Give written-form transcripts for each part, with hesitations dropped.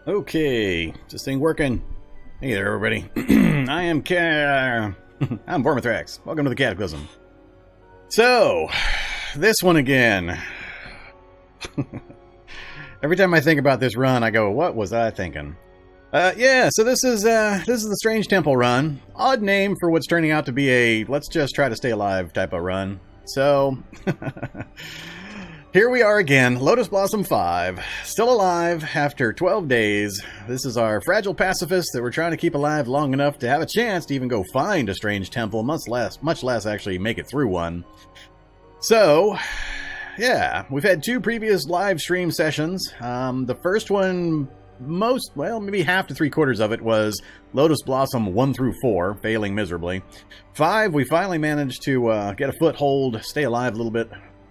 Okay, is this thing working? Hey there, everybody. I'm Vormithrax. Welcome to the Cataclysm. So, this one again. Every time I think about this run, I go, what was I thinking? Yeah, so this is the Strange Temple run. Odd name for what's turning out to be a let's just try to stay alive type of run. So, here we are again, Lotus Blossom 5, still alive after 12 days. This is our fragile pacifist that we're trying to keep alive long enough to have a chance to even go find a strange temple, much less actually make it through one. So, yeah, we've had two previous live stream sessions. The first one, maybe half to 3/4 of it was Lotus Blossom 1 through 4, failing miserably. 5, we finally managed to get a foothold, stay alive a little bit,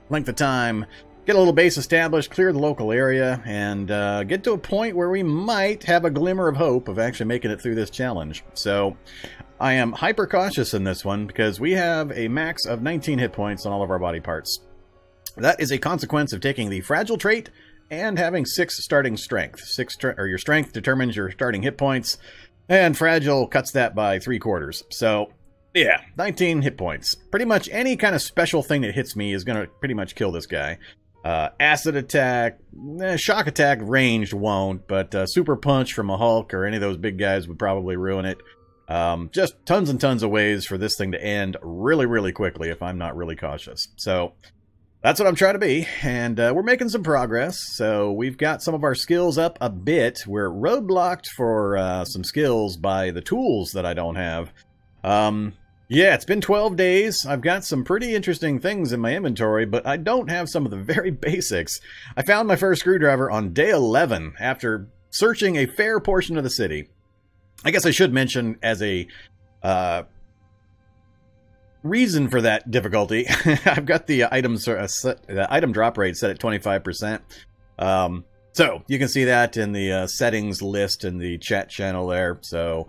length of time, get a little base established, clear the local area, and get to a point where we might have a glimmer of hope of actually making it through this challenge. So I am hyper cautious in this one because we have a max of 19 hit points on all of our body parts. That is a consequence of taking the fragile trait and having 6 starting strength. Your strength determines your starting hit points, and fragile cuts that by 3/4. So yeah, 19 hit points. Pretty much any kind of special thing that hits me is going to pretty much kill this guy. Acid attack, shock attack ranged won't, but super punch from a Hulk or any of those big guys would probably ruin it. Just tons and tons of ways for this thing to end really, really quickly if I'm not really cautious. So that's what I'm trying to be, and we're making some progress. So we've got some of our skills up a bit. We're roadblocked for some skills by the tools that I don't have. Yeah, it's been 12 days. I've got some pretty interesting things in my inventory, but I don't have some of the very basics. I found my first screwdriver on day 11 after searching a fair portion of the city. I guess I should mention as a reason for that difficulty, I've got the item drop rate set at 25%. So you can see that in the settings list in the chat channel there. So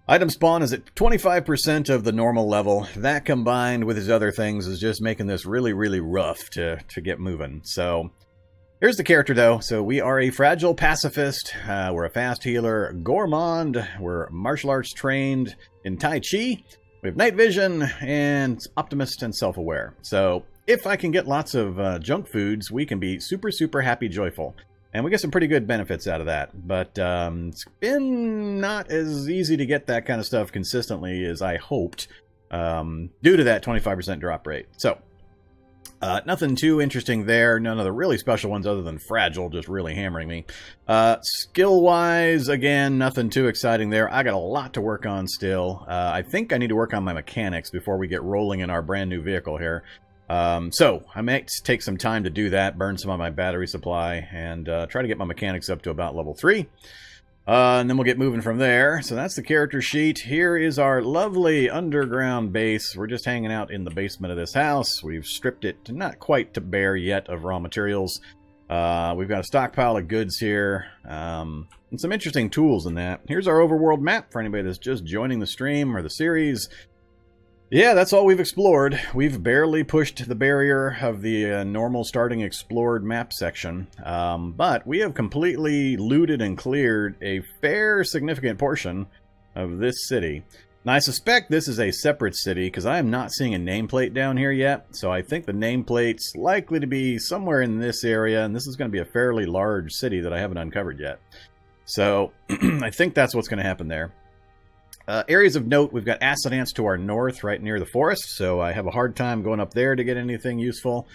item spawn is at 25% of the normal level. That combined with his other things is just making this really, really rough to get moving. So here's the character though. So we are a fragile pacifist. We're a fast healer, gourmand. We're martial arts trained in Tai Chi. We have night vision and optimist and self-aware. So if I can get lots of junk foods, we can be super, super happy, joyful. And we get some pretty good benefits out of that. But it's been not as easy to get that kind of stuff consistently as I hoped due to that 25% drop rate. So nothing too interesting there. None of the really special ones other than fragile just really hammering me. Skill-wise, again, nothing too exciting there. I got a lot to work on still. I think I need to work on my mechanics before we get rolling in our brand new vehicle here. So I might take some time to do that, burn some of my battery supply, and try to get my mechanics up to about level 3. And then we'll get moving from there. So that's the character sheet. Here is our lovely underground base. We're just hanging out in the basement of this house. We've stripped it to not quite to bare yet of raw materials. We've got a stockpile of goods here, and some interesting tools in that. Here's our overworld map for anybody that's just joining the stream or the series. Yeah, that's all we've explored. We've barely pushed the barrier of the normal starting explored map section, but we have completely looted and cleared a fair significant portion of this city. Now, I suspect this is a separate city because I am not seeing a nameplate down here yet, so I think the nameplate's likely to be somewhere in this area, and this is going to be a fairly large city that I haven't uncovered yet. So I think that's what's going to happen there. Areas of note, we've got acid ants to our north, right near the forest, so I have a hard time going up there to get anything useful.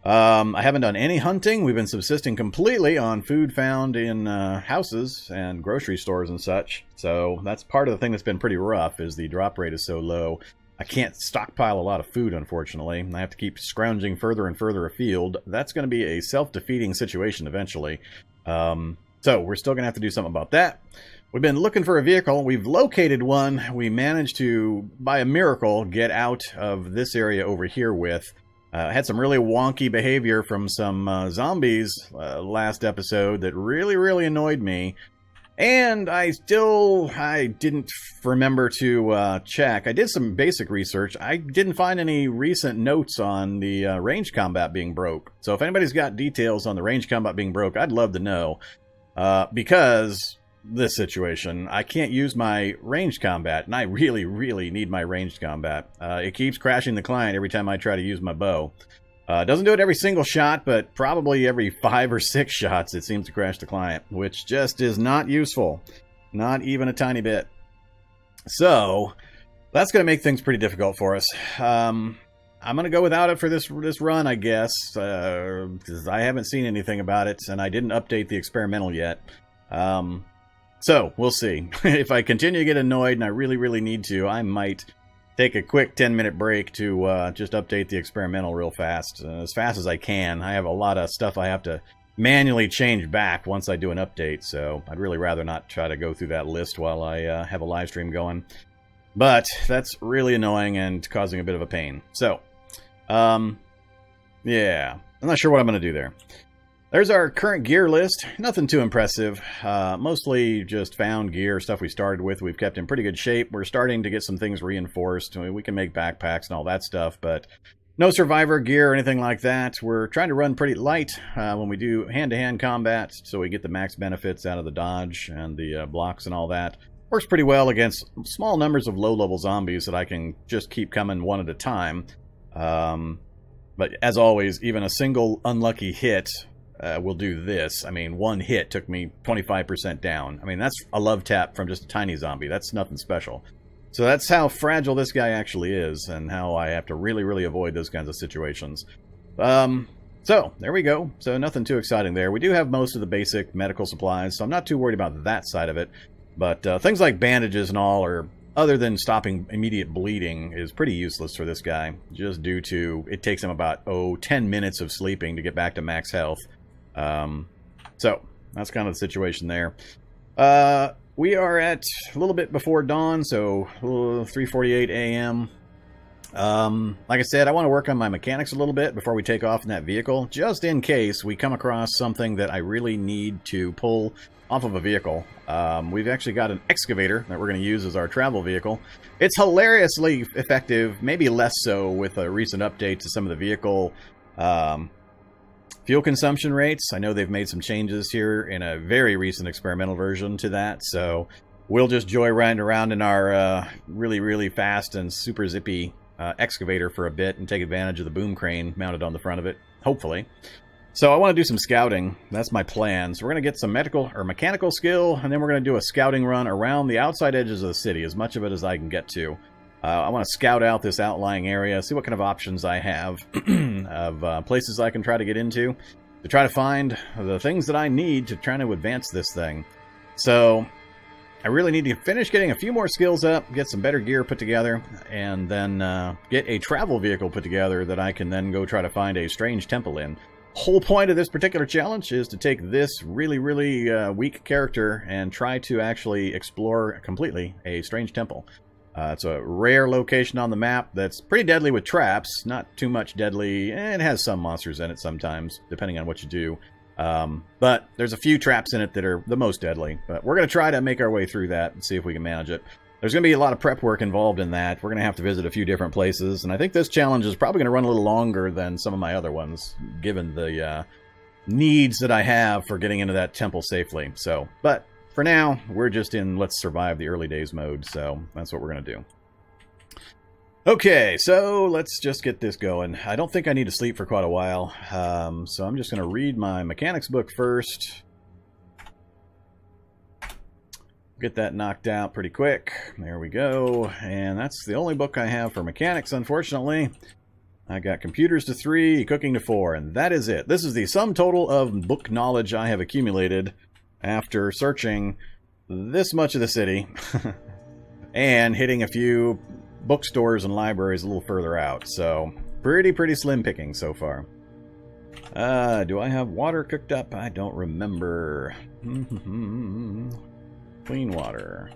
I haven't done any hunting. We've been subsisting completely on food found in houses and grocery stores and such, so that's part of the thing that's been pretty rough, is the drop rate is so low. I can't stockpile a lot of food, unfortunately. I have to keep scrounging further and further afield. That's going to be a self-defeating situation eventually. So we're still going to have to do something about that. We've been looking for a vehicle. We've located one. We managed to, by a miracle, get out of this area over here with. Had some really wonky behavior from some zombies last episode that really, really annoyed me. And I didn't remember to check. I did some basic research. I didn't find any recent notes on the range combat being broke. So if anybody's got details on the range combat being broke, I'd love to know. because this situation, I can't use my ranged combat, and I really, really need my ranged combat. It keeps crashing the client every time I try to use my bow. Doesn't do it every single shot, but probably every 5 or 6 shots it seems to crash the client, which just is not useful. Not even a tiny bit. So, that's going to make things pretty difficult for us. I'm going to go without it for this run, I guess, because I haven't seen anything about it, and I didn't update the experimental yet. So, we'll see. If I continue to get annoyed, and I really, really need to, I might take a quick 10-minute break to just update the experimental real fast. As fast as I can. I have a lot of stuff I have to manually change back once I do an update, so I'd really rather not try to go through that list while I have a live stream going. But that's really annoying and causing a bit of a pain. So, yeah, I'm not sure what I'm going to do there. There's our current gear list. Nothing too impressive. Mostly just found gear, stuff we started with. We've kept in pretty good shape. We're starting to get some things reinforced. I mean, we can make backpacks and all that stuff, but no survivor gear or anything like that. We're trying to run pretty light when we do hand-to-hand combat, so we get the max benefits out of the dodge and the blocks and all that. Works pretty well against small numbers of low-level zombies that I can just keep coming one at a time. But as always, even a single unlucky hit will do this. I mean, one hit took me 25% down. I mean, that's a love tap from just a tiny zombie. That's nothing special. So that's how fragile this guy actually is, and how I have to really, really avoid those kinds of situations. So, there we go. So nothing too exciting there. We do have most of the basic medical supplies, so I'm not too worried about that side of it. But things like bandages and all, or other than stopping immediate bleeding, is pretty useless for this guy, just due to it takes him about, 10 minutes of sleeping to get back to max health. So, that's kind of the situation there. We are at a little bit before dawn, so 3:48 a.m. Like I said, I want to work on my mechanics a little bit before we take off in that vehicle, just in case we come across something that I really need to pull off of a vehicle. We've actually got an excavator that we're going to use as our travel vehicle. It's hilariously effective, maybe less so with a recent update to some of the vehicle fuel consumption rates. I know they've made some changes here in a very recent experimental version to that, so we'll just joyride around in our really, really fast and super zippy excavator for a bit and take advantage of the boom crane mounted on the front of it, hopefully. So I want to do some scouting. That's my plan. So we're going to get some medical or mechanical skill, and then we're going to do a scouting run around the outside edges of the city, as much of it as I can get to. I want to scout out this outlying area, see what kind of options I have of places I can try to get into, to try to find the things that I need to try to advance this thing. So I really need to finish getting a few more skills up, get some better gear put together, and then get a travel vehicle put together that I can then go try to find a strange temple in. Whole point of this particular challenge is to take this really, really weak character and try to actually explore completely a strange temple. It's a rare location on the map that's pretty deadly with traps, not too much deadly, and it has some monsters in it sometimes, depending on what you do. But there's a few traps in it that are the most deadly. But we're going to try to make our way through that and see if we can manage it. There's going to be a lot of prep work involved in that. We're going to have to visit a few different places, and I think this challenge is probably going to run a little longer than some of my other ones, given the needs that I have for getting into that temple safely. So, but for now, we're just in let's survive the early days mode, so that's what we're going to do. Okay, so let's just get this going. I don't think I need to sleep for quite a while, so I'm just going to read my mechanics book first. Get that knocked out pretty quick. There we go. And that's the only book I have for mechanics, unfortunately. I got computers to 3, cooking to 4, and that is it. This is the sum total of book knowledge I have accumulated after searching this much of the city and hitting a few bookstores and libraries a little further out. So pretty slim picking so far. Do I have water cooked up? I don't remember. Clean water.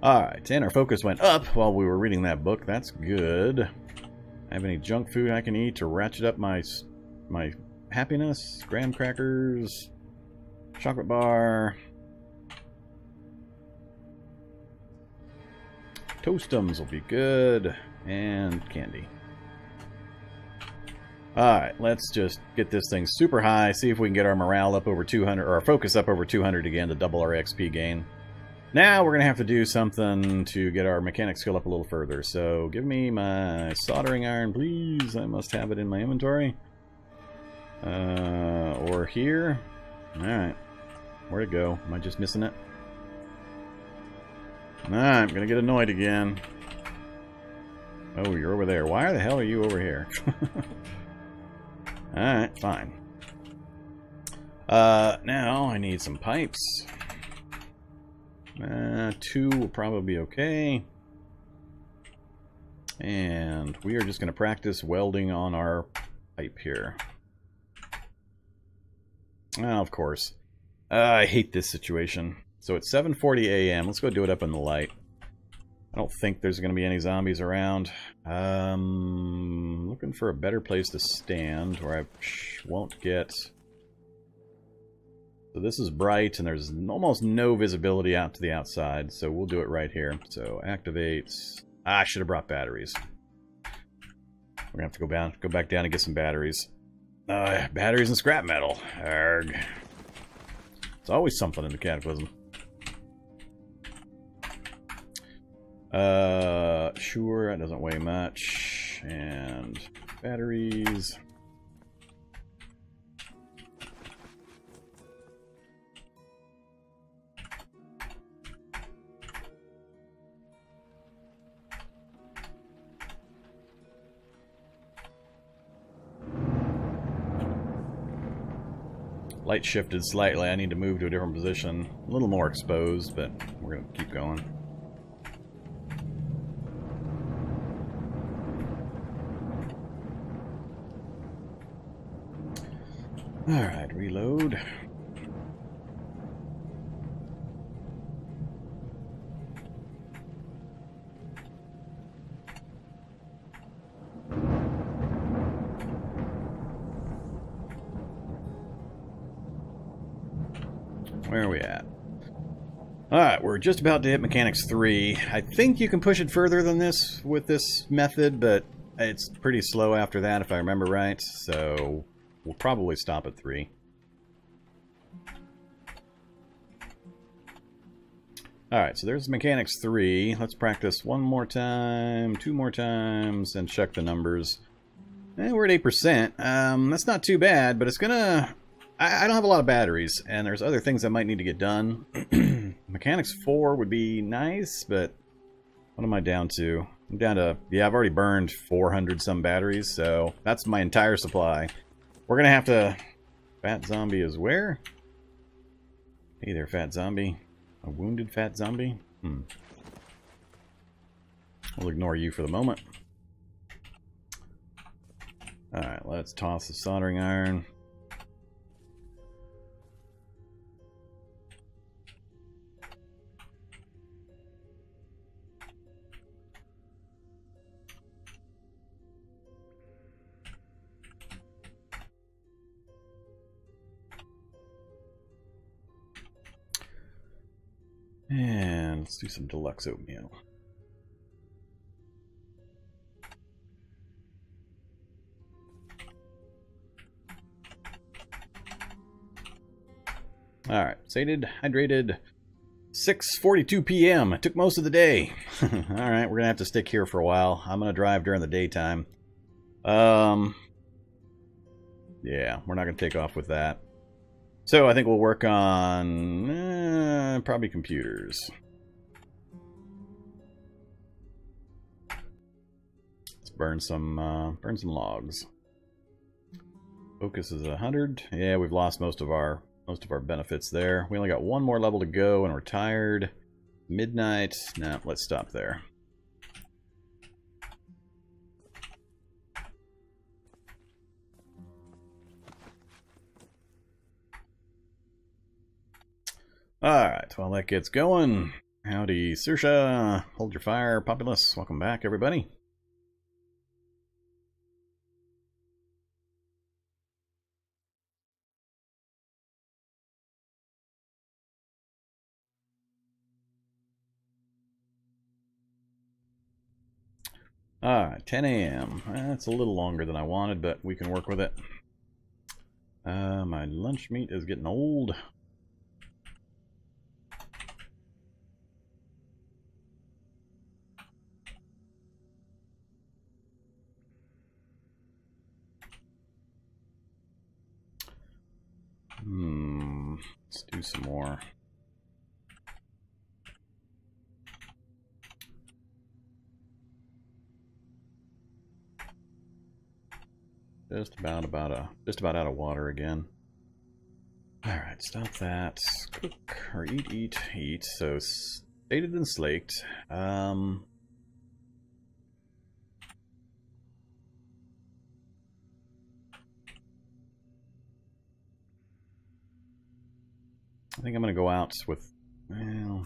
Alright, and our focus went up while we were reading that book. That's good. Have any junk food I can eat to ratchet up my happiness? Graham crackers, chocolate bar, Toastums will be good, and candy. Alright, let's just get this thing super high, see if we can get our morale up over 200, or our focus up over 200 again to double our XP gain. Now we're going to have to do something to get our mechanic skill up a little further. So give me my soldering iron, please. I must have it in my inventory. Or here. Alright. Where'd it go? Am I just missing it? I'm going to get annoyed again. Oh, you're over there. Why the hell are you over here? Alright, fine. Now I need some pipes. 2 will probably be okay. And we are just going to practice welding on our pipe here. Oh, of course. I hate this situation. So it's 7:40 a.m. Let's go do it up in the light. I don't think there's going to be any zombies around. Looking for a better place to stand where I won't get... So this is bright, and there's almost no visibility out to the outside, so we'll do it right here. So activate... I should have brought batteries. We're going to have to go back down and get some batteries. Batteries and scrap metal. Arrgh. It's always something in the Cataclysm. Sure, that doesn't weigh much. And batteries. Light shifted slightly. I need to move to a different position. A little more exposed, but we're going to keep going. Alright, reload. Where are we at? Alright, we're just about to hit Mechanics 3. I think you can push it further than this with this method, but it's pretty slow after that if I remember right, so we'll probably stop at 3. Alright, so there's Mechanics 3. Let's practice one more time, 2 more times, and check the numbers. We're at 8%. That's not too bad, but it's gonna... I don't have a lot of batteries, and there's other things I might need to get done. Mechanics 4 would be nice, but what am I down to? I'm down to... Yeah, I've already burned 400 some batteries, so that's my entire supply. We're gonna have to... Fat zombie is where? Hey there, fat zombie. A wounded fat zombie? We'll ignore you for the moment. Alright, let's toss the soldering iron. And let's do some deluxe oatmeal. Alright, sated, hydrated, 6:42 p.m. It took most of the day. Alright, we're going to have to stick here for a while. I'm going to drive during the daytime. Yeah, we're not going to take off with that. So I think we'll work on probably computers. Let's burn some logs. Focus is 100. Yeah, we've lost most of our benefits there. We only got one more level to go, and we're tired. Midnight. Nah, let's stop there. Alright, while that gets going, howdy Saoirse, hold your fire, Populace, welcome back everybody. Alright, 10 a.m. That's a little longer than I wanted, but we can work with it. My lunch meat is getting old. Let's do some more. Just about out of water again. Alright, stop that. Cook or eat. So stated and slaked. I think I'm gonna go out with, well,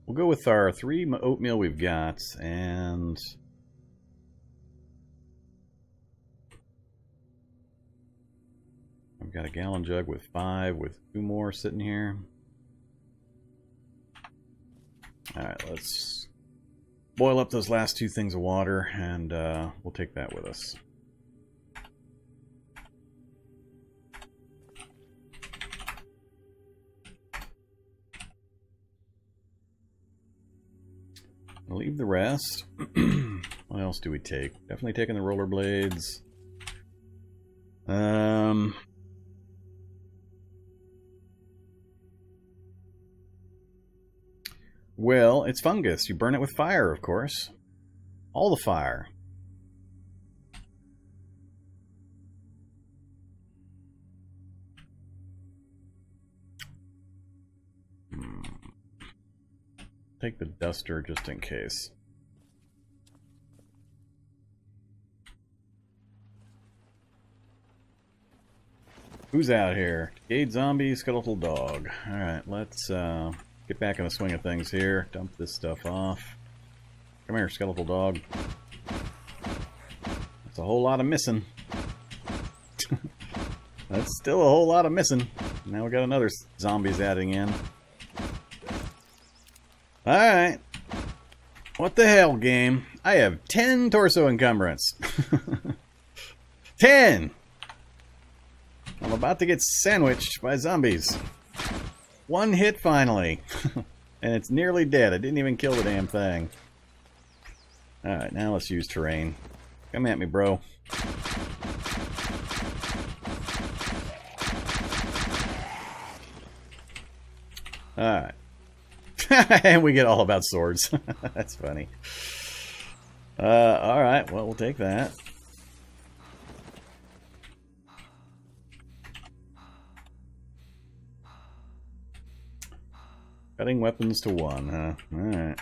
we'll go with our 3 oatmeal we've got, and I've got a gallon jug with 5, with 2 more sitting here. Alright, let's boil up those last 2 things of water, and we'll take that with us. I'll leave the rest. What else do we take? Definitely taking the rollerblades. Well, it's fungus. You burn it with fire, of course. All the fire. Take the duster just in case. Who's out here? Gate zombie, skeletal dog. Alright, let's get back in the swing of things here. Dump this stuff off. Come here, skeletal dog. That's a whole lot of missing. That's still a whole lot of missing. Now we got another zombies adding in. Alright. What the hell, game? I have 10 torso encumbrance. 10! I'm about to get sandwiched by zombies. 1 hit finally. And it's nearly dead. I didn't even kill the damn thing. Alright, now let's use terrain. Come at me, bro. Alright. And we get all about swords. That's funny. Alright, well, we'll take that. Cutting weapons to 1, huh? Alright.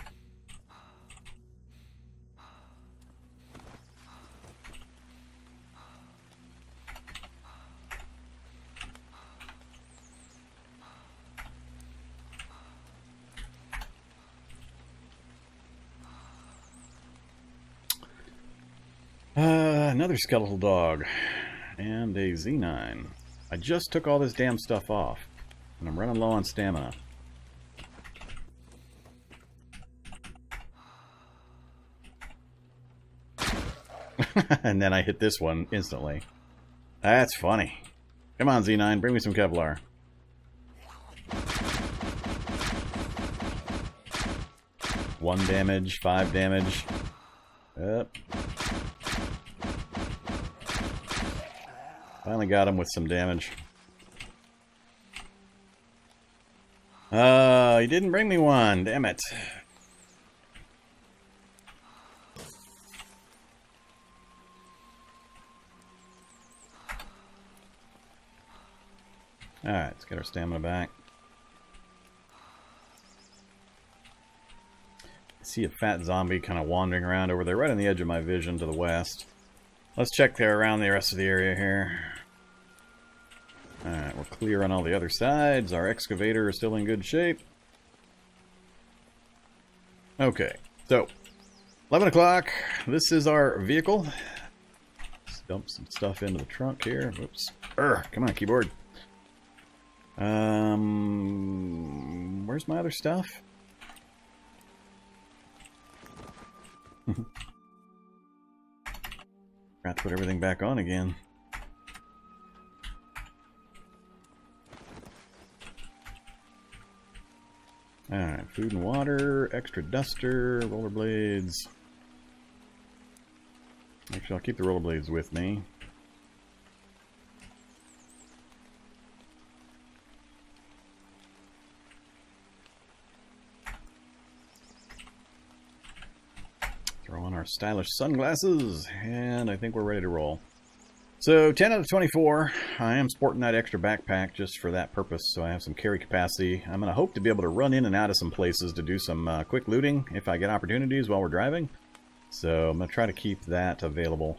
Another skeletal dog. And a Z9. I just took all this damn stuff off. And I'm running low on stamina. And then I hit this one instantly. That's funny. Come on, Z9, bring me some Kevlar. One damage, 5 damage. Yep. Finally got him with some damage. He didn't bring me one. Damn it. Alright, let's get our stamina back. I see a fat zombie kind of wandering around over there, right on the edge of my vision to the west. Let's check there around the rest of the area here. Alright, we're clear on all the other sides. Our excavator is still in good shape. Okay, so 11 o'clock. This is our vehicle. Let's dump some stuff into the trunk here. Whoops. Come on, keyboard. Where's my other stuff? Forgot to put everything back on again. Alright, food and water, extra duster, rollerblades. Actually, I'll keep the rollerblades with me. Throw on our stylish sunglasses, and I think we're ready to roll. So, 10 out of 24. I am sporting that extra backpack just for that purpose, so I have some carry capacity. I'm going to hope to be able to run in and out of some places to do some quick looting if I get opportunities while we're driving. So, I'm going to try to keep that available.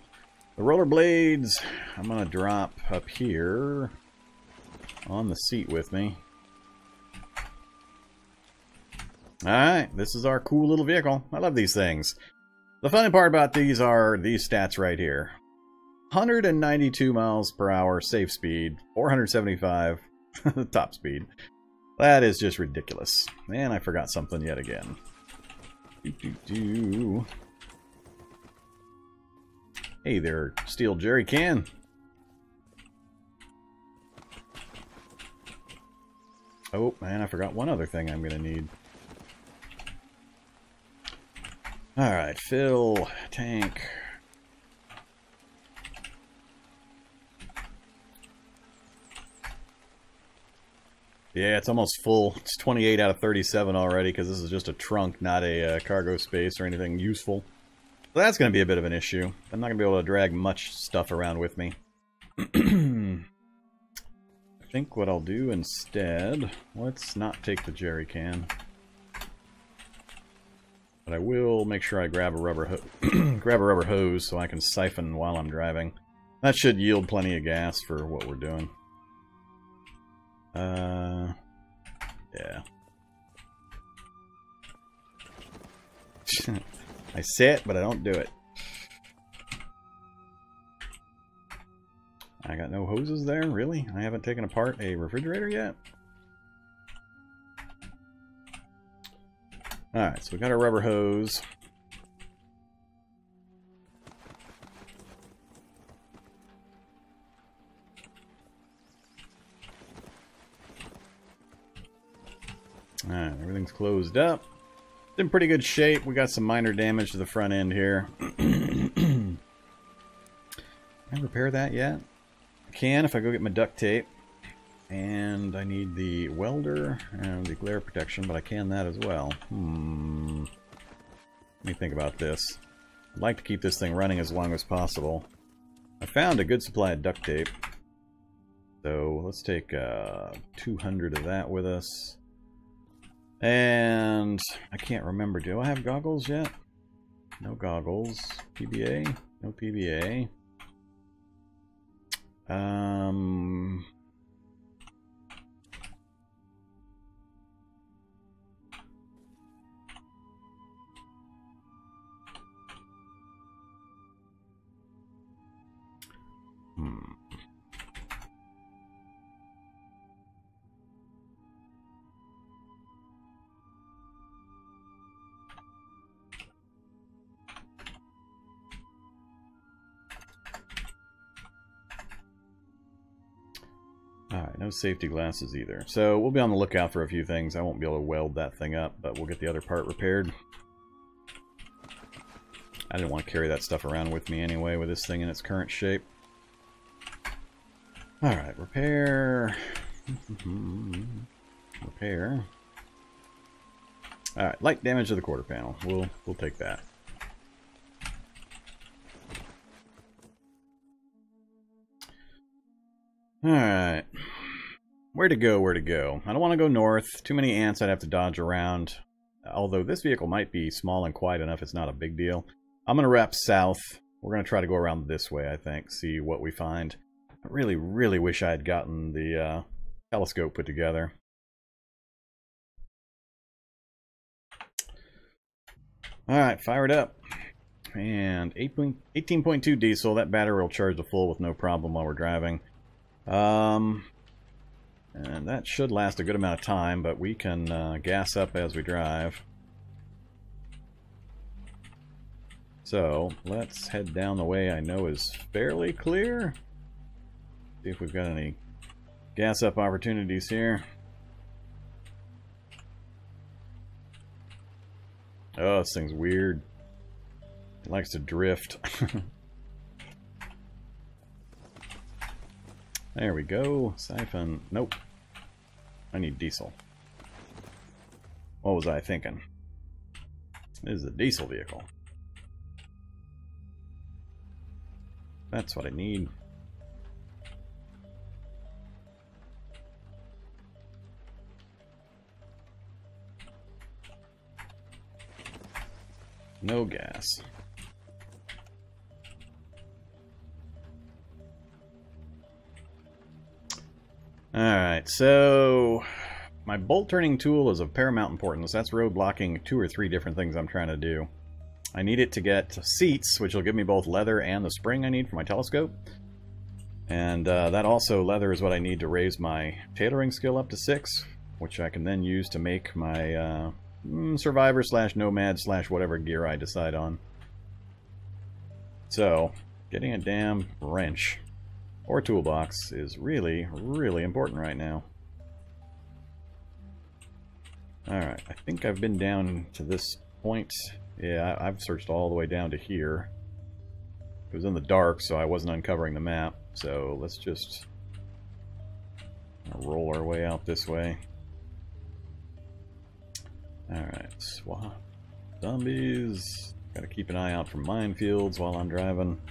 The rollerblades, I'm going to drop up here on the seat with me. Alright, this is our cool little vehicle. I love these things. The funny part about these are these stats right here. 192 miles per hour safe speed, 475 top speed. That is just ridiculous. And I forgot something yet again. Hey there, steel jerry can. Oh, man, I forgot one other thing I'm going to need. Alright, fill, tank. Yeah, it's almost full. It's 28 out of 37 already because this is just a trunk, not a cargo space or anything useful. So that's going to be a bit of an issue. I'm not going to be able to drag much stuff around with me. I think what I'll do instead, let's not take the jerry can. But I will make sure I grab a rubber hose so I can siphon while I'm driving. That should yield plenty of gas for what we're doing. Yeah. I say it, but I don't do it. I got no hoses there? Really? I haven't taken apart a refrigerator yet? Alright, so we got our rubber hose. Alright, everything's closed up. It's in pretty good shape. We got some minor damage to the front end here. Can I repair that yet? I can if I go get my duct tape. And I need the welder and the glare protection, but I can that as well. Let me think about this. I'd like to keep this thing running as long as possible. I found a good supply of duct tape. So let's take 200 of that with us. And I can't remember, do I have goggles yet? No goggles. PBA? No PBA. Alright, no safety glasses either. So we'll be on the lookout for a few things. I won't be able to weld that thing up, but we'll get the other part repaired. I didn't want to carry that stuff around with me anyway with this thing in its current shape. Alright, repair. Repair. Alright, light damage to the quarter panel. We'll take that. Alright. Where to go, where to go? I don't want to go north. Too many ants I'd have to dodge around. Although this vehicle might be small and quiet enough, it's not a big deal. I'm going to wrap south. We're going to try to go around this way, I think. See what we find. I really, really wish I had gotten the telescope put together. Alright, fire it up. And 18.2 diesel. That battery will charge to full with no problem while we're driving. And that should last a good amount of time, but we can gas up as we drive. So let's head down the way I know is fairly clear. See if we've got any gas up opportunities here. Oh, this thing's weird. It likes to drift. There we go. Siphon. Nope. I need diesel. What was I thinking? This is a diesel vehicle. That's what I need. No gas. Alright, so my bolt turning tool is of paramount importance. That's road blocking 2 or 3 different things I'm trying to do. I need it to get seats, which will give me both leather and the spring I need for my telescope. And that also, leather, is what I need to raise my tailoring skill up to 6, which I can then use to make my survivor / nomad / whatever gear I decide on. So, getting a damn wrench or toolbox is really, really important right now. Alright, I think I've been down to this point. Yeah, I've searched all the way down to here. It was in the dark, so I wasn't uncovering the map. So let's just roll our way out this way. Alright, swap. Zombies. Gotta keep an eye out for minefields while I'm driving.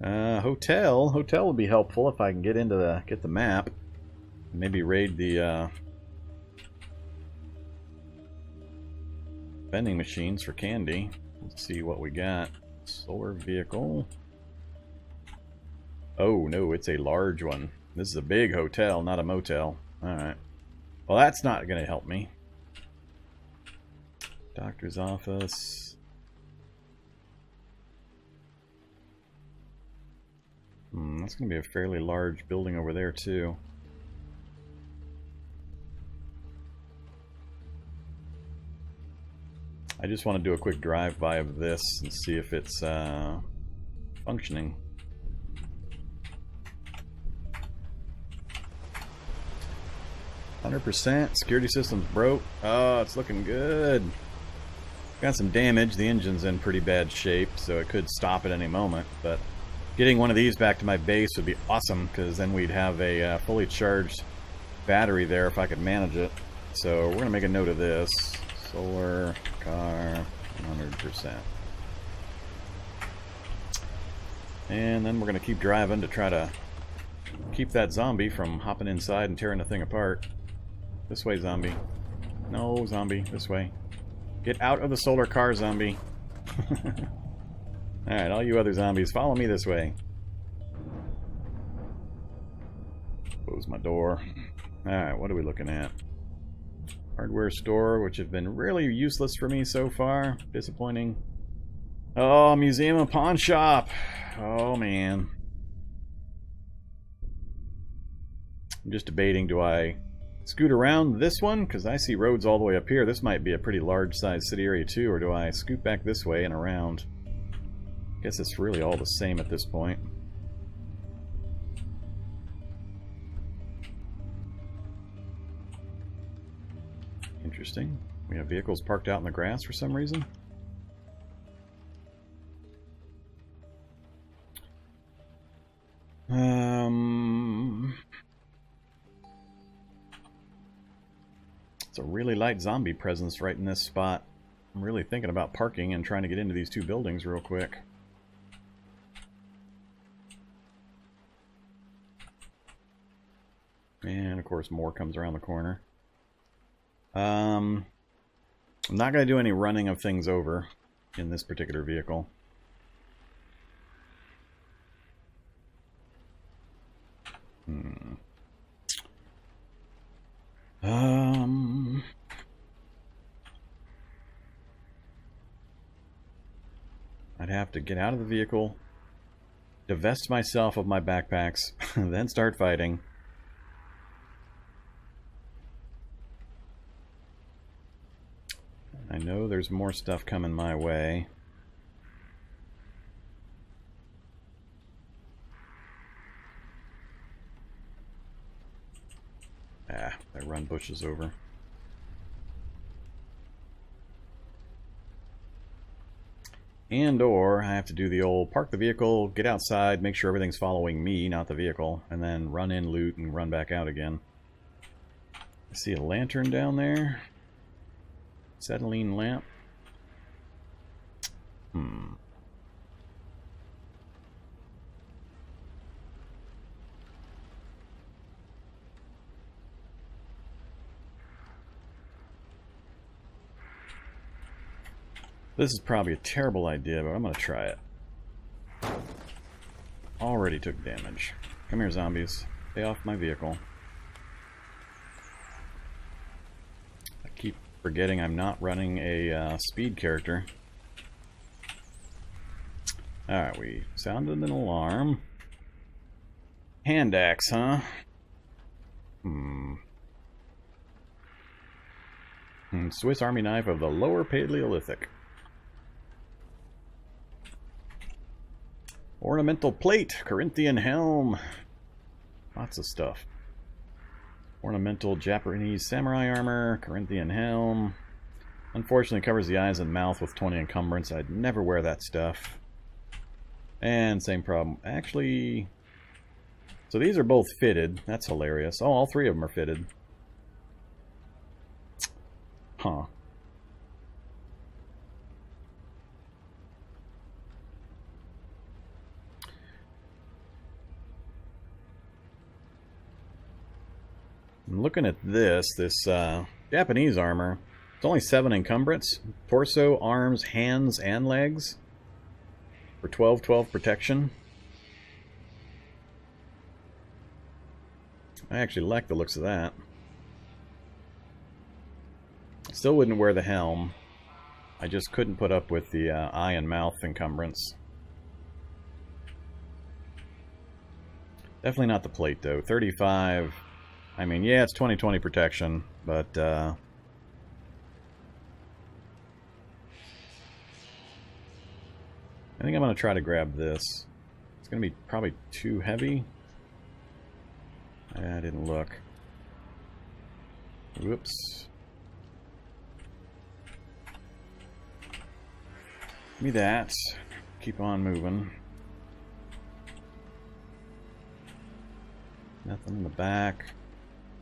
Hotel. Hotel would be helpful if I can get into get the map. Maybe raid the vending machines for candy. Let's see what we got. Solar vehicle. Oh no, it's a large one. This is a big hotel, not a motel. Alright. Well, that's not going to help me. Doctor's office. That's going to be a fairly large building over there, too. I just want to do a quick drive-by of this and see if it's functioning. %. Security system's broke. Oh, it's looking good. Got some damage. The engine's in pretty bad shape, so it could stop at any moment. But getting one of these back to my base would be awesome, because then we'd have a fully charged battery there if I could manage it. So we're going to make a note of this. Solar car, 100%. And then we're going to keep driving to try to keep that zombie from hopping inside and tearing the thing apart. This way, zombie. No, zombie. This way. Get out of the solar car, zombie. Alright, all you other zombies, follow me this way. Close my door. Alright, what are we looking at? Hardware store, which have been really useless for me so far. Disappointing. Oh, museum and pawn shop. Oh, man. I'm just debating, do I scoot around this one? Because I see roads all the way up here. This might be a pretty large-sized city area, too. Or do I scoot back this way and around? I guess it's really all the same at this point. Interesting. We have vehicles parked out in the grass for some reason. It's a really light zombie presence right in this spot. I'm really thinking about parking and trying to get into these 2 buildings real quick. And of course more comes around the corner. I'm not going to do any running of things over in this particular vehicle. I'd have to get out of the vehicle, divest myself of my backpacks, then start fighting. I know there's more stuff coming my way. I run bushes over. And or I have to do the old park the vehicle, get outside, make sure everything's following me, not the vehicle, and then run in, loot, and run back out again. I see a lantern down there. Acetylene lamp. This is probably a terrible idea, but I'm going to try it. Already took damage. Come here, zombies. Stay off my vehicle. I keep forgetting I'm not running a speed character. Alright, we sounded an alarm. Hand axe, huh? Swiss Army knife of the Lower Paleolithic. Ornamental plate, Corinthian helm. Lots of stuff. Ornamental Japanese samurai armor, Corinthian helm. Unfortunately, covers the eyes and mouth with 20 encumbrance. I'd never wear that stuff. And same problem. Actually, so these are both fitted. That's hilarious. Oh, all three of them are fitted. Huh. I'm looking at this Japanese armor. It's only 7 encumbrance. Torso, arms, hands, and legs. For 12/12 protection. I actually like the looks of that. Still wouldn't wear the helm. I just couldn't put up with the eye and mouth encumbrance. Definitely not the plate though. 35. I mean, yeah, it's 20/20 protection, but I think I'm going to try to grab this. It's going to be probably too heavy. I didn't look. Whoops. Give me that. Keep on moving. Nothing in the back.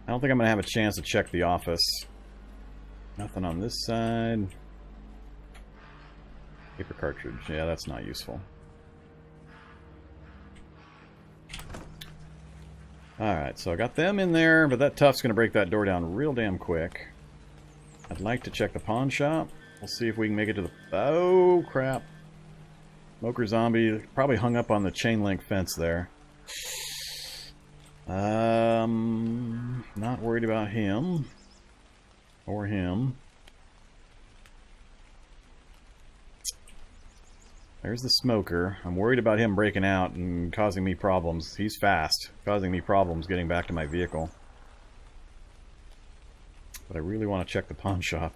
I don't think I'm going to have a chance to check the office. Nothing on this side. Paper cartridge. Yeah, that's not useful. Alright, so I got them in there, but that tough's going to break that door down real damn quick. I'd like to check the pawn shop. We'll see if we can make it to the... Oh, crap. Smoker zombie probably hung up on the chain link fence there. Not worried about him. Or him. There's the smoker. I'm worried about him breaking out and causing me problems. He's fast, causing me problems getting back to my vehicle. But I really want to check the pawn shop.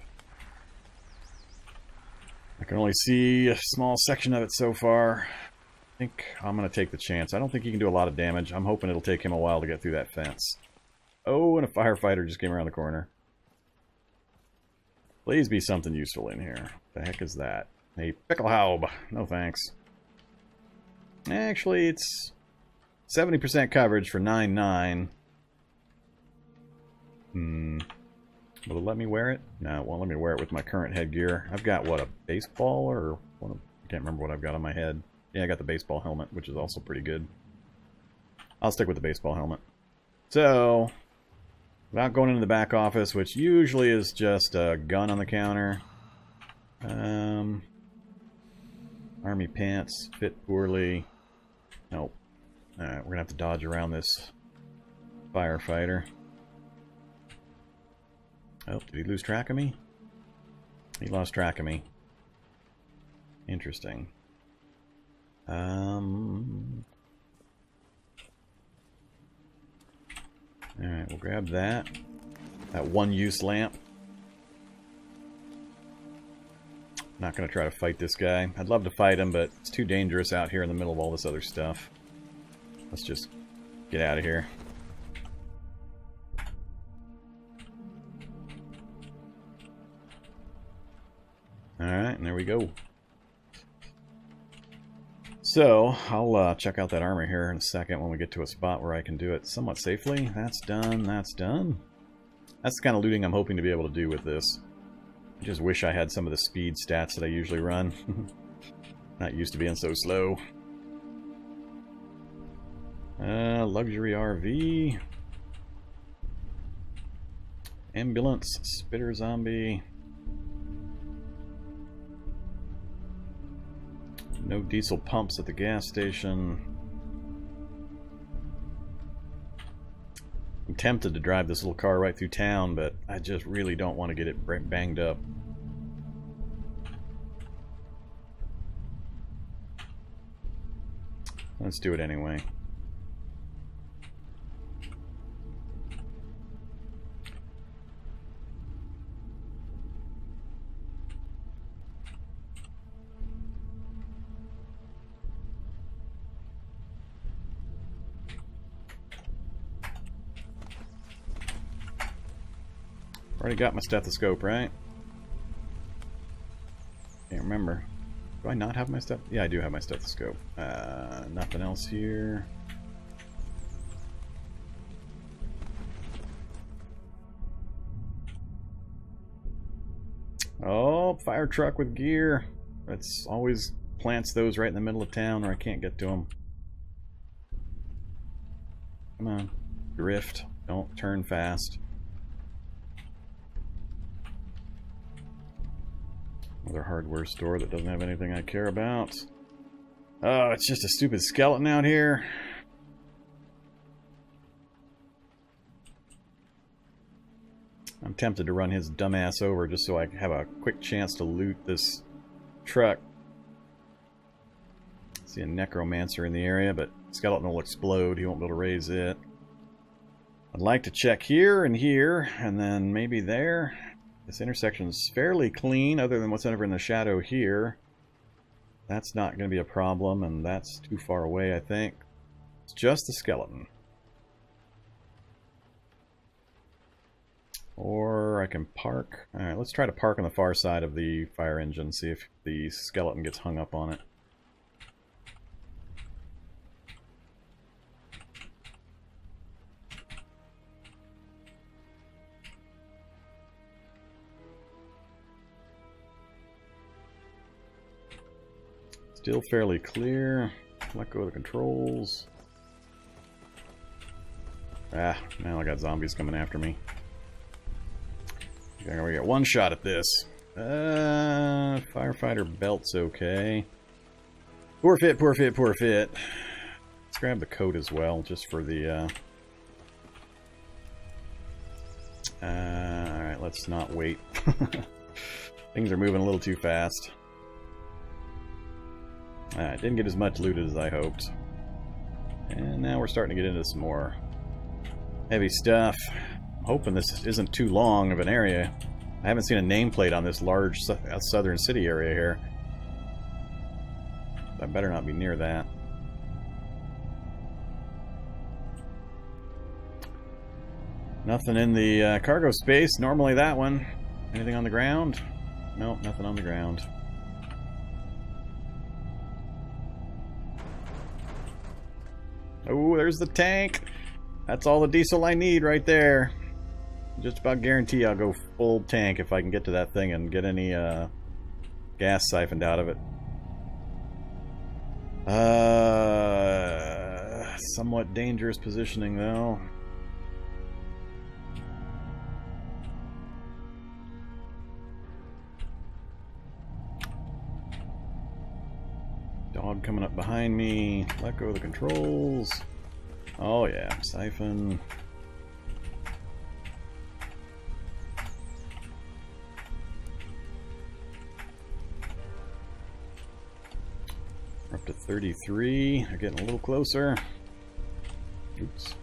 I can only see a small section of it so far. I think I'm going to take the chance. I don't think he can do a lot of damage. I'm hoping it'll take him a while to get through that fence. Oh, and a firefighter just came around the corner. Please be something useful in here. What the heck is that? A picklehaube. No thanks. Actually, it's 70% coverage for 9.9. Will it let me wear it? No, it won't let me wear it with my current headgear. I've got, what, a baseball or... I can't remember what I've got on my head. Yeah, I got the baseball helmet, which is also pretty good. I'll stick with the baseball helmet. So, without going into the back office, which usually is just a gun on the counter. Army pants fit poorly. Nope. Alright, we're gonna have to dodge around this firefighter. Oh, did he lose track of me? He lost track of me. Interesting. Alright, we'll grab that. That one-use lamp. Not going to try to fight this guy. I'd love to fight him, but it's too dangerous out here in the middle of all this other stuff. Let's just get out of here. Alright, and there we go. So, I'll check out that armor here in a second when we get to a spot where I can do it somewhat safely. That's done, that's done. That's the kind of looting I'm hoping to be able to do with this. I just wish I had some of the speed stats that I usually run. Not used to being so slow. Luxury RV. Ambulance, spitter zombie. No diesel pumps at the gas station. I'm tempted to drive this little car right through town, but I just really don't want to get it banged up. Let's do it anyway. Already got my stethoscope, right? Can't remember. Do I not have my steth? Yeah, I do have my stethoscope. Nothing else here. Oh, fire truck with gear. It's always plants those right in the middle of town where I can't get to them. Come on. Drift. Don't turn fast. Another hardware store that doesn't have anything I care about. Oh, it's just a stupid skeleton out here. I'm tempted to run his dumbass over just so I have a quick chance to loot this truck. See a necromancer in the area, but skeleton will explode. He won't be able to raise it. I'd like to check here, and then maybe there. This intersection's fairly clean, other than what's over in the shadow here. That's not going to be a problem, and that's too far away, I think. It's just the skeleton. Or I can park. Alright, let's try to park on the far side of the fire engine, see if the skeleton gets hung up on it. Still fairly clear. Let go of the controls. Ah, now I got zombies coming after me. Okay, we got one shot at this. Firefighter belt's okay. Poor fit, poor fit, poor fit. Let's grab the coat as well, just for the... Alright, let's not wait. Things are moving a little too fast. Didn't get as much looted as I hoped. And now we're starting to get into some more heavy stuff. I'm hoping this isn't too long of an area. I haven't seen a nameplate on this large southern city area here. I better not be near that. Nothing in the cargo space. Normally that one. Anything on the ground? Nope, nothing on the ground. Oh, there's the tank. That's all the diesel I need right there. Just about guarantee I'll go full tank if I can get to that thing and get any gas siphoned out of it. Somewhat dangerous positioning though. Dog coming up behind me. Let go of the controls. Oh yeah, siphon. We're up to 33. They're getting a little closer. Oops.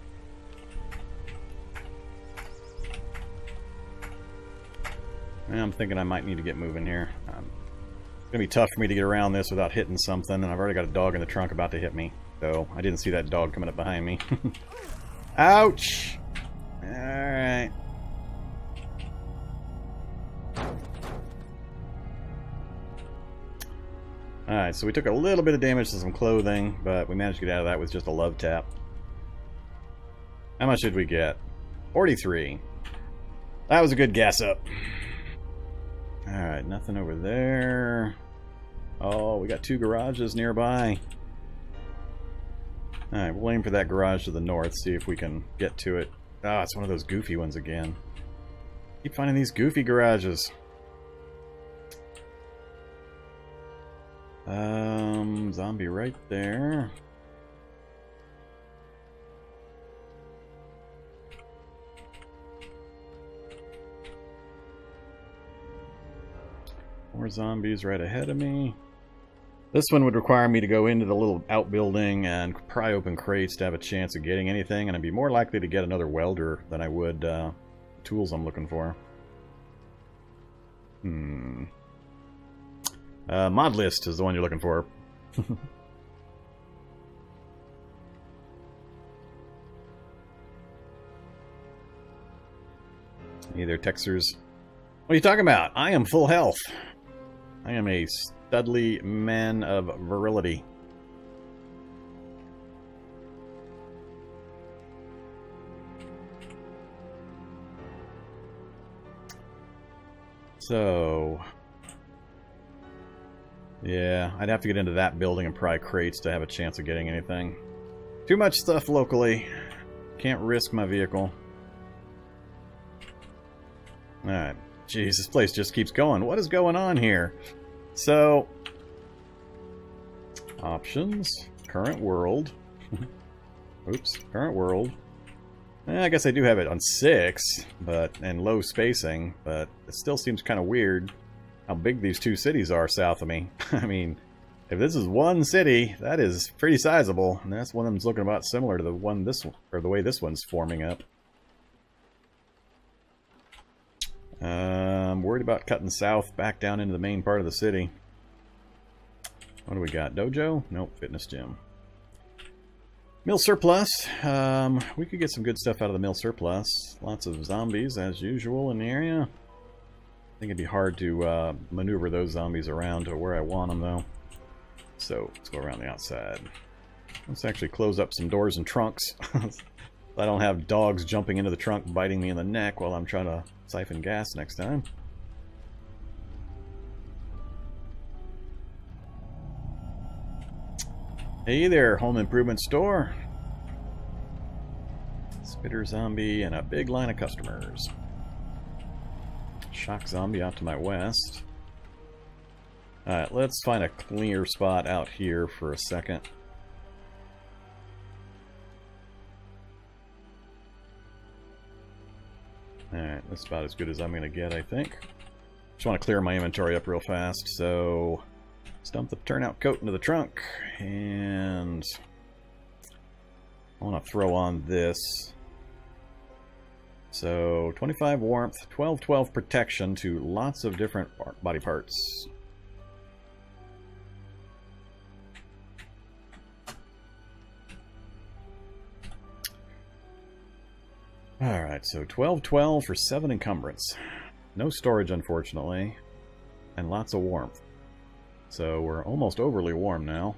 I'm thinking I might need to get moving here. It's gonna be tough for me to get around this without hitting something, and I've already got a dog in the trunk about to hit me. So I didn't see that dog coming up behind me. Ouch! Alright. Alright, so we took a little bit of damage to some clothing, but we managed to get out of that with just a love tap. How much did we get? 43. That was a good gas up. Alright, nothing over there. Oh, we got 2 garages nearby. Alright, we'll aim for that garage to the north, see if we can get to it. Ah, it's one of those goofy ones again. Keep finding these goofy garages. Zombie right there. More zombies right ahead of me. This one would require me to go into the little outbuilding and pry open crates to have a chance of getting anything, and I'd be more likely to get another welder than I would tools I'm looking for. Modlist is the one you're looking for. Hey there, Texers. What are you talking about? I am full health. I am a studly man of virility. So, yeah, I'd have to get into that building and pry crates to have a chance of getting anything. Too much stuff locally. Can't risk my vehicle. Alright. Jeez, this place just keeps going. What is going on here? So, options, current world. Oops, current world. I guess I do have it on 6, and low spacing, but it still seems kind of weird how big these 2 cities are south of me. I mean, if this is one city, that is pretty sizable, and that's one of them's looking about similar to the one or the way this one's forming up. I'm worried about cutting south back down into the main part of the city. What do we got? Dojo? Nope, fitness gym. Mill surplus. We could get some good stuff out of the mill surplus. Lots of zombies, as usual, in the area. I think it'd be hard to maneuver those zombies around to where I want them, though. So, let's go around the outside. Let's actually close up some doors and trunks. I don't have dogs jumping into the trunk biting me in the neck while I'm trying to siphon gas next time. Hey there, home improvement store. Spitter zombie and a big line of customers. Shock zombie out to my west. Alright, let's find a clear spot out here for a second. Alright, that's about as good as I'm going to get, I think. Just want to clear my inventory up real fast, so let's dump the turnout coat into the trunk, and I want to throw on this. So, 25 warmth, 12 protection to lots of different body parts. Alright, so 12 for 7 encumbrance. No storage, unfortunately. And lots of warmth. So we're almost overly warm now.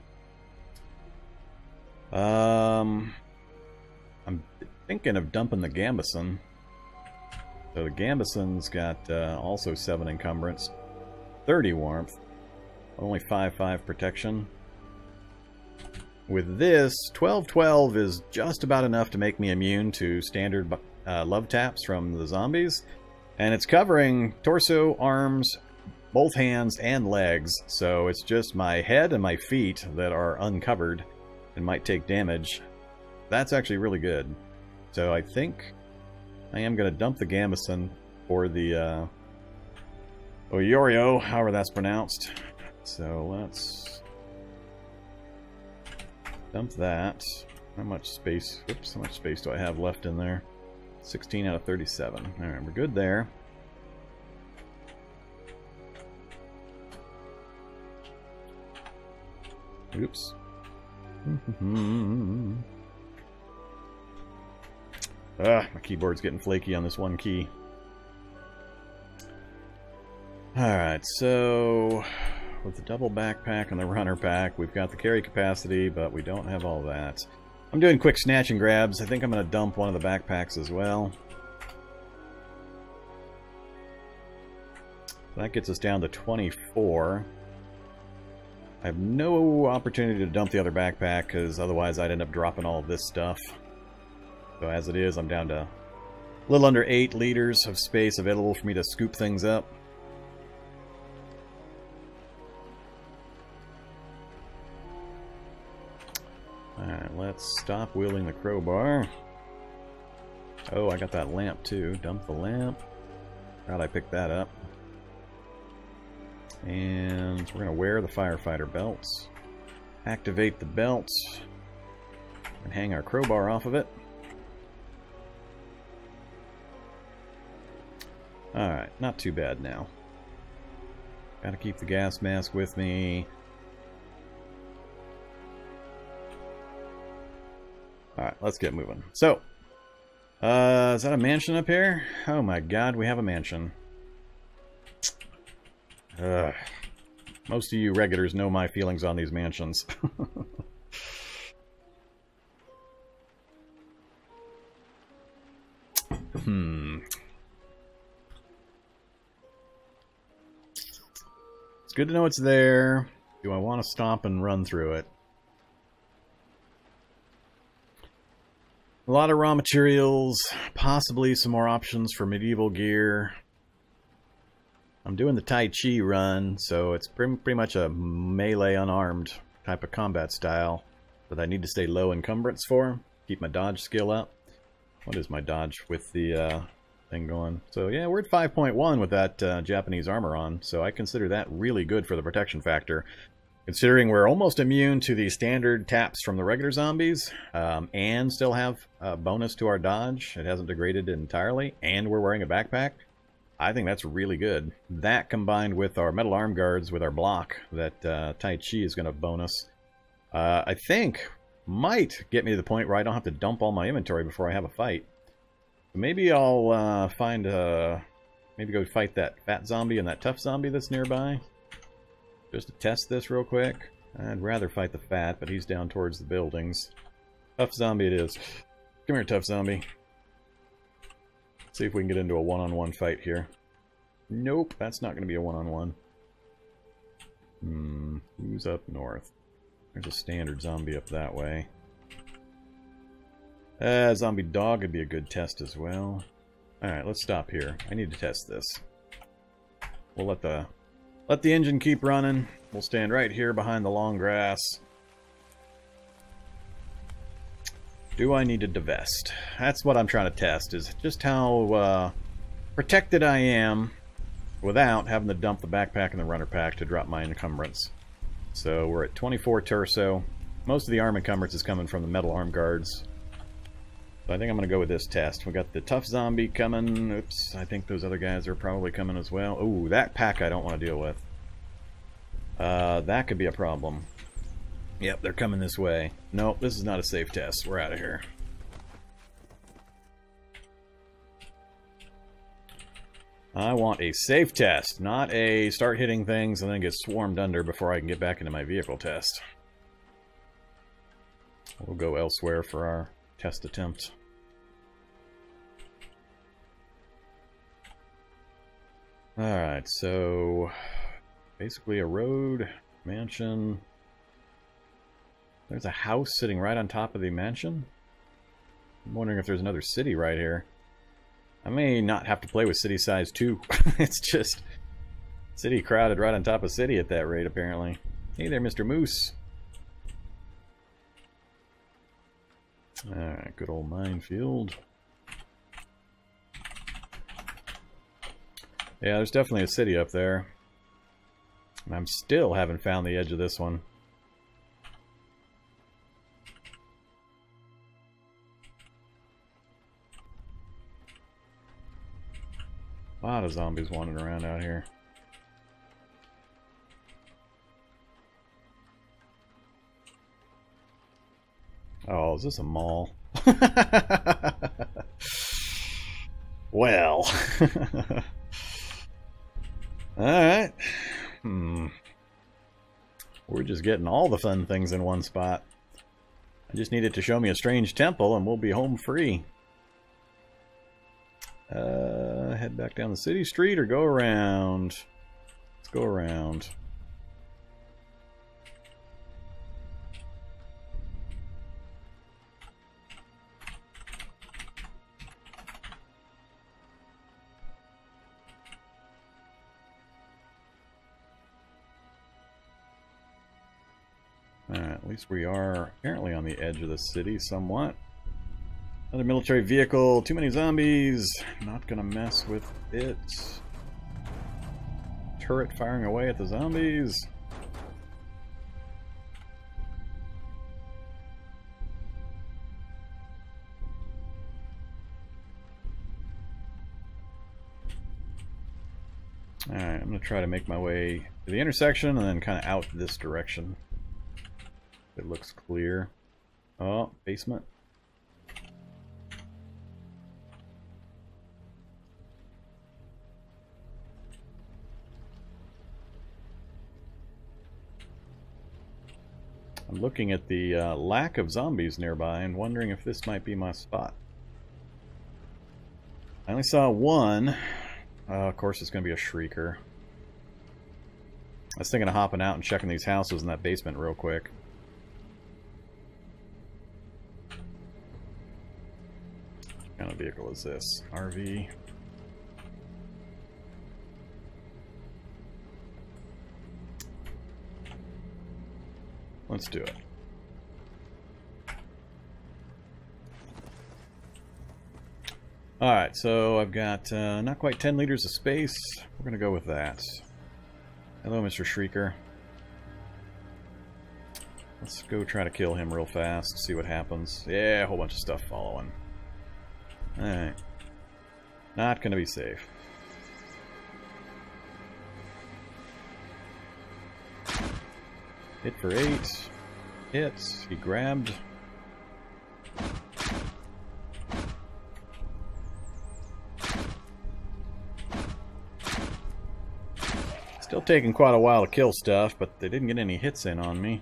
I'm thinking of dumping the Gambeson. So the Gambeson's got also 7 encumbrance. 30 warmth. Only 5 protection. With this, 12 is just about enough to make me immune to standard love taps from the zombies. And it's covering torso, arms, both hands, and legs. So it's just my head and my feet that are uncovered and might take damage. That's actually really good. So I think I am going to dump the Gambeson for the Oyorio, however that's pronounced. So let's dump that. How much space? Oops, how much space do I have left in there? 16 out of 37. Alright, we're good there. Oops. My keyboard's getting flaky on this one key. Alright, so with the double backpack and the runner pack. We've got the carry capacity, but we don't have all that. I'm doing quick snatch and grabs. I think I'm going to dump one of the backpacks as well. That gets us down to 24. I have no opportunity to dump the other backpack, because otherwise I'd end up dropping all of this stuff. So as it is, I'm down to a little under 8 liters of space available for me to scoop things up. Alright, let's stop wielding the crowbar. Oh, I got that lamp too. Dump the lamp. How'd I pick that up? And we're going to wear the firefighter belts. Activate the belts. And hang our crowbar off of it. Alright, not too bad now. Gotta keep the gas mask with me. Alright, let's get moving. So, is that a mansion up here? Oh my god, we have a mansion. Most of you regulars know my feelings on these mansions. It's good to know it's there. Do I want to stop and run through it? A lot of raw materials, possibly some more options for medieval gear. I'm doing the Tai Chi run, so it's pretty much a melee unarmed type of combat style that I need to stay low encumbrance for. Keep my dodge skill up. What is my dodge with the thing going? So yeah, we're at 5.1 with that Japanese armor on, so I consider that really good for the protection factor. Considering we're almost immune to the standard taps from the regular zombies, and still have a bonus to our dodge. It hasn't degraded entirely, and we're wearing a backpack. I think that's really good. That combined with our metal arm guards with our block that Tai Chi is going to bonus, I think might get me to the point where I don't have to dump all my inventory before I have a fight. Maybe I'll maybe go fight that fat zombie and that tough zombie that's nearby. Just to test this real quick. I'd rather fight the fat, but he's down towards the buildings. Tough zombie it is. Come here, tough zombie. See if we can get into a one-on-one fight here. Nope, that's not going to be a one-on-one. Who's up north? There's a standard zombie up that way. Zombie dog would be a good test as well. Alright, let's stop here. I need to test this. We'll let the engine keep running. We'll stand right here behind the long grass. Do I need to divest? That's what I'm trying to test, is just how protected I am without having to dump the backpack and the runner pack to drop my encumbrance. So we're at 24 torso. Most of the arm encumbrance is coming from the metal arm guards. So I think I'm going to go with this test. We got the tough zombie coming. Oops, I think those other guys are probably coming as well. Ooh, that pack I don't want to deal with. That could be a problem. Yep, they're coming this way. Nope, this is not a safe test. We're out of here. I want a safe test, not a start hitting things and then get swarmed under before I can get back into my vehicle test. We'll go elsewhere for our test attempt. Alright, so basically a road, mansion. There's a house sitting right on top of the mansion. I'm wondering if there's another city right here. I may not have to play with city size 2. It's just city crowded right on top of city at that rate, apparently. Hey there, Mr. Moose. Alright, good old minefield. Yeah, there's definitely a city up there. And I'm still haven't found the edge of this one. A lot of zombies wandering around out here. Oh, is this a mall? Well. Alright. We're just getting all the fun things in one spot. I just needed to show me a strange temple and we'll be home free. Head back down the city street or go around? Let's go around. Alright, at least we are apparently on the edge of the city somewhat. Another military vehicle, too many zombies. Not gonna mess with it. Turret firing away at the zombies. Alright, I'm gonna try to make my way to the intersection and then kind of out this direction. It looks clear. Oh, basement. I'm looking at the lack of zombies nearby and wondering if this might be my spot. I only saw one. Of course it's going to be a shrieker. I was thinking of hopping out and checking these houses in that basement real quick. What kind of vehicle is this? RV. Let's do it. Alright, so I've got not quite 10 liters of space. We're going to go with that. Hello, Mr. Shrieker. Let's go try to kill him real fast, see what happens. Yeah, a whole bunch of stuff following. Alright. Not going to be safe. Hit for 8. Hits. He grabbed. Still taking quite a while to kill stuff, but they didn't get any hits in on me.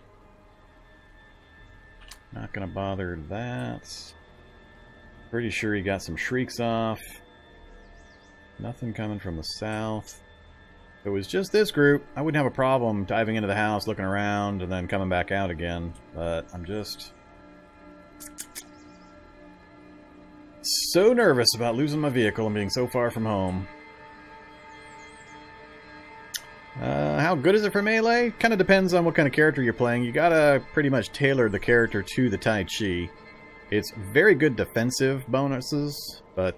Not gonna bother that. Pretty sure he got some shrieks off. Nothing coming from the south. If it was just this group, I wouldn't have a problem diving into the house, looking around, and then coming back out again. But I'm just so nervous about losing my vehicle and being so far from home. How good is it for melee? Kind of depends on what kind of character you're playing. You gotta pretty much tailor the character to the Tai Chi. It's very good defensive bonuses, but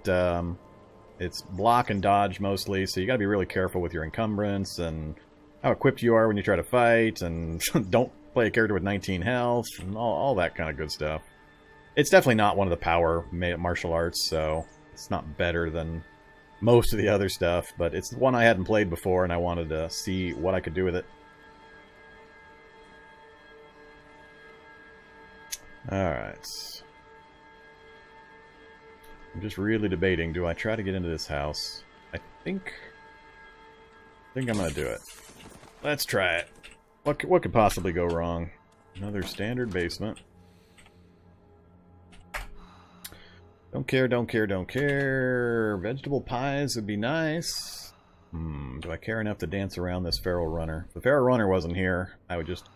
it's block and dodge mostly, so you gotta be really careful with your encumbrance and how equipped you are when you try to fight, and don't play a character with 19 health, and all that kind of good stuff. It's definitely not one of the power martial arts, so it's not better than most of the other stuff, but it's the one I hadn't played before, and I wanted to see what I could do with it. Alright. I'm just really debating, do I try to get into this house? I think I'm gonna do it. Let's try it. What could possibly go wrong? Another standard basement. Don't care, don't care, don't care. Vegetable pies would be nice. Do I care enough to dance around this feral runner? If the feral runner wasn't here, I would just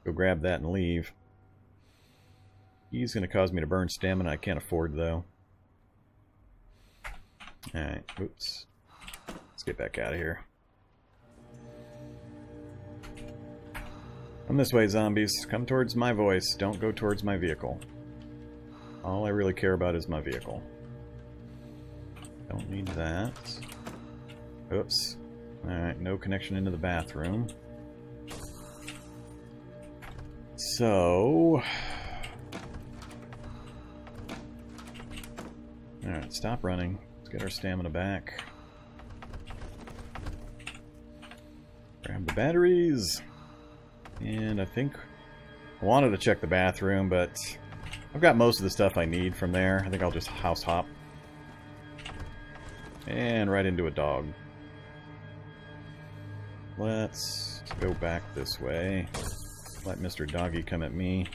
go grab that and leave. He's going to cause me to burn stamina I can't afford, though. Alright, oops. Let's get back out of here. Come this way, zombies. Come towards my voice. Don't go towards my vehicle. All I really care about is my vehicle. Don't need that. Oops. Alright, no connection into the bathroom. So... Alright, stop running. Let's get our stamina back. Grab the batteries. And I think... I wanted to check the bathroom, but... I've got most of the stuff I need from there. I think I'll just house hop. And right into a dog. Let's go back this way. Let Mr. Doggy come at me.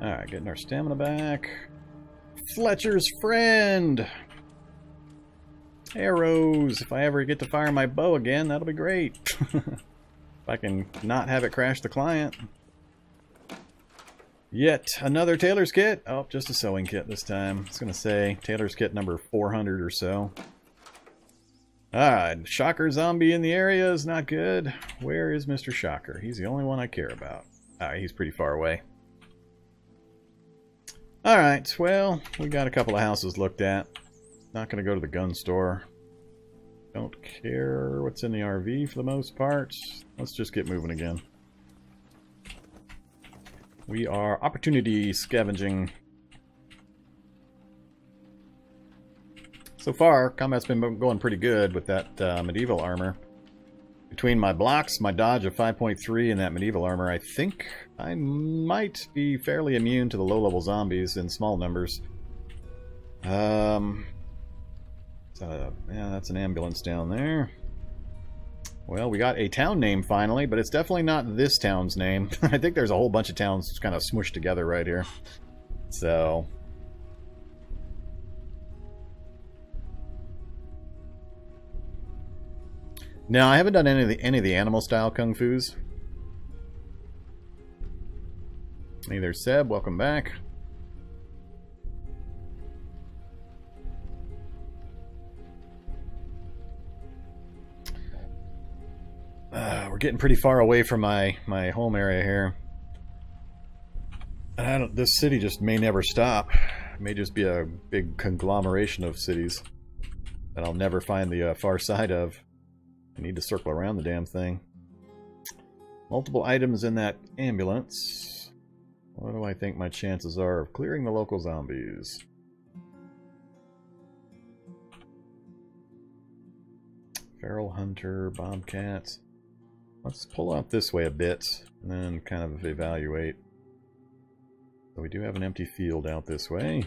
Alright, getting our stamina back. Fletcher's friend! Arrows! If I ever get to fire my bow again, that'll be great. If I can not have it crash the client. Yet another tailor's kit. Oh, just a sewing kit this time. I was going to say tailor's kit number 400 or so. Alright, Shocker zombie in the area is not good. Where is Mr. Shocker? He's the only one I care about. Alright, he's pretty far away. Alright, well, we got a couple of houses looked at. Not going to go to the gun store. Don't care what's in the RV for the most part. Let's just get moving again. We are opportunity scavenging. So far, combat's been going pretty good with that medieval armor. Between my blocks, my dodge of 5.3, and that medieval armor, I think I might be fairly immune to the low-level zombies in small numbers. Yeah, that's an ambulance down there. Well, we got a town name finally, but it's definitely not this town's name. I think there's a whole bunch of towns kind of smushed together right here. So... no, I haven't done any of the animal style kung fu's. Hey there, Seb. Welcome back. We're getting pretty far away from my home area here. And this city just may never stop. It may just be a big conglomeration of cities that I'll never find the far side of. I need to circle around the damn thing. Multiple items in that ambulance. What do I think my chances are of clearing the local zombies? Feral Hunter, Bobcats. Let's pull out this way a bit and then kind of evaluate. So we do have an empty field out this way.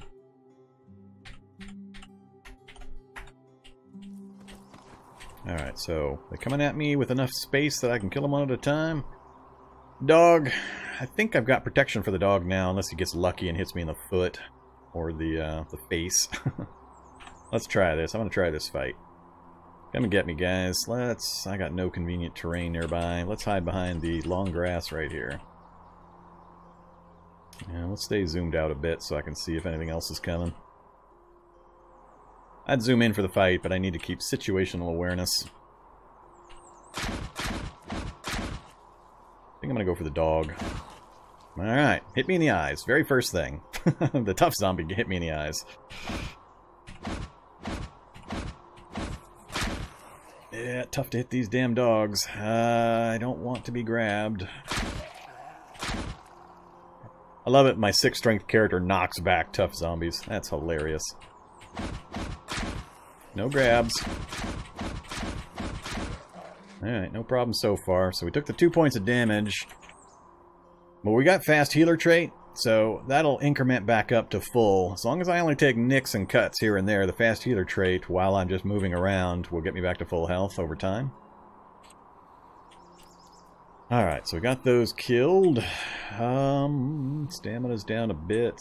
Alright, so they're coming at me with enough space that I can kill them one at a time. Dog. I think I've got protection for the dog now, unless he gets lucky and hits me in the foot or the face. Let's try this. I'm going to try this fight. Come and get me, guys. I got no convenient terrain nearby. Let's hide behind the long grass right here. And let's stay zoomed out a bit so I can see if anything else is coming. I'd zoom in for the fight, but I need to keep situational awareness. I think I'm going to go for the dog. Alright, hit me in the eyes. Very first thing. The tough zombie hit me in the eyes. Yeah, tough to hit these damn dogs. I don't want to be grabbed. I love it, my 6th strength character knocks back tough zombies. That's hilarious. No grabs. Alright, no problem so far. So we took the 2 points of damage. But we got fast healer trait, so that'll increment back up to full. As long as I only take nicks and cuts here and there, the fast healer trait, while I'm just moving around, will get me back to full health over time. Alright, so we got those killed. Stamina's down a bit.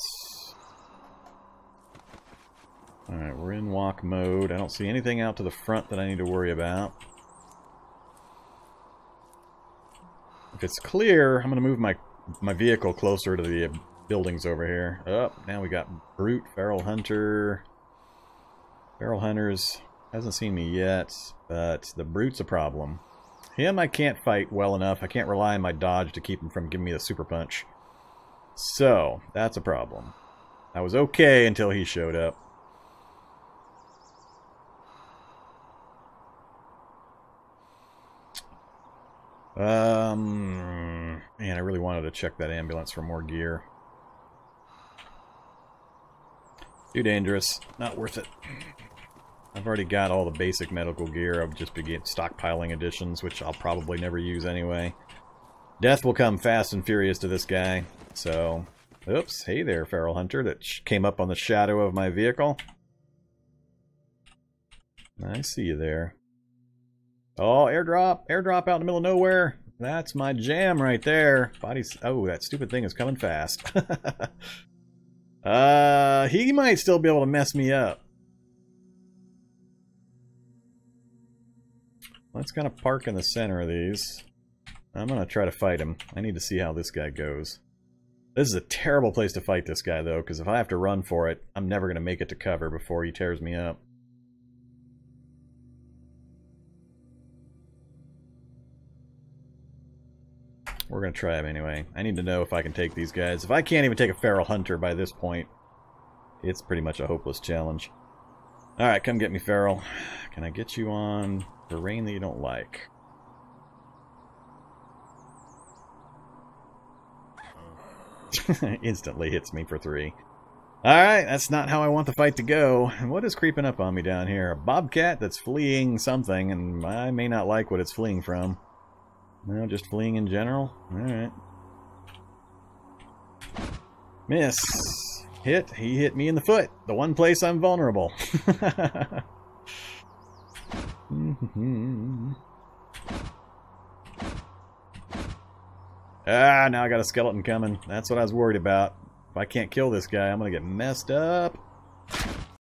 Alright, we're in walk mode. I don't see anything out to the front that I need to worry about. If it's clear, I'm going to move my vehicle closer to the buildings over here. Oh, now we got Brute, Feral Hunter. Feral Hunters hasn't seen me yet, but the Brute's a problem. Him I can't fight well enough. I can't rely on my dodge to keep him from giving me the super punch. So, that's a problem. I was okay until he showed up. Man, I really wanted to check that ambulance for more gear. Too dangerous. Not worth it. I've already got all the basic medical gear. I'll just begin stockpiling additions, which I'll probably never use anyway. Death will come fast and furious to this guy. So, oops, hey there, Feral Hunter, that came up on the shadow of my vehicle. I see you there. Oh, airdrop! Airdrop out in the middle of nowhere! That's my jam right there. Body's... Oh, that stupid thing is coming fast. He might still be able to mess me up. Let's kind of park in the center of these. I'm going to try to fight him. I need to see how this guy goes. This is a terrible place to fight this guy, though, because if I have to run for it, I'm never going to make it to cover before he tears me up. We're going to try him anyway. I need to know if I can take these guys. If I can't even take a Feral Hunter by this point, it's pretty much a hopeless challenge. Alright, come get me, Feral. Can I get you on terrain that you don't like? Instantly hits me for 3. Alright, that's not how I want the fight to go. What is creeping up on me down here? A bobcat that's fleeing something, and I may not like what it's fleeing from. No, just fleeing in general? Alright. Miss. Hit. He hit me in the foot. The one place I'm vulnerable. Ah, now I got a skeleton coming. That's what I was worried about. If I can't kill this guy, I'm gonna get messed up.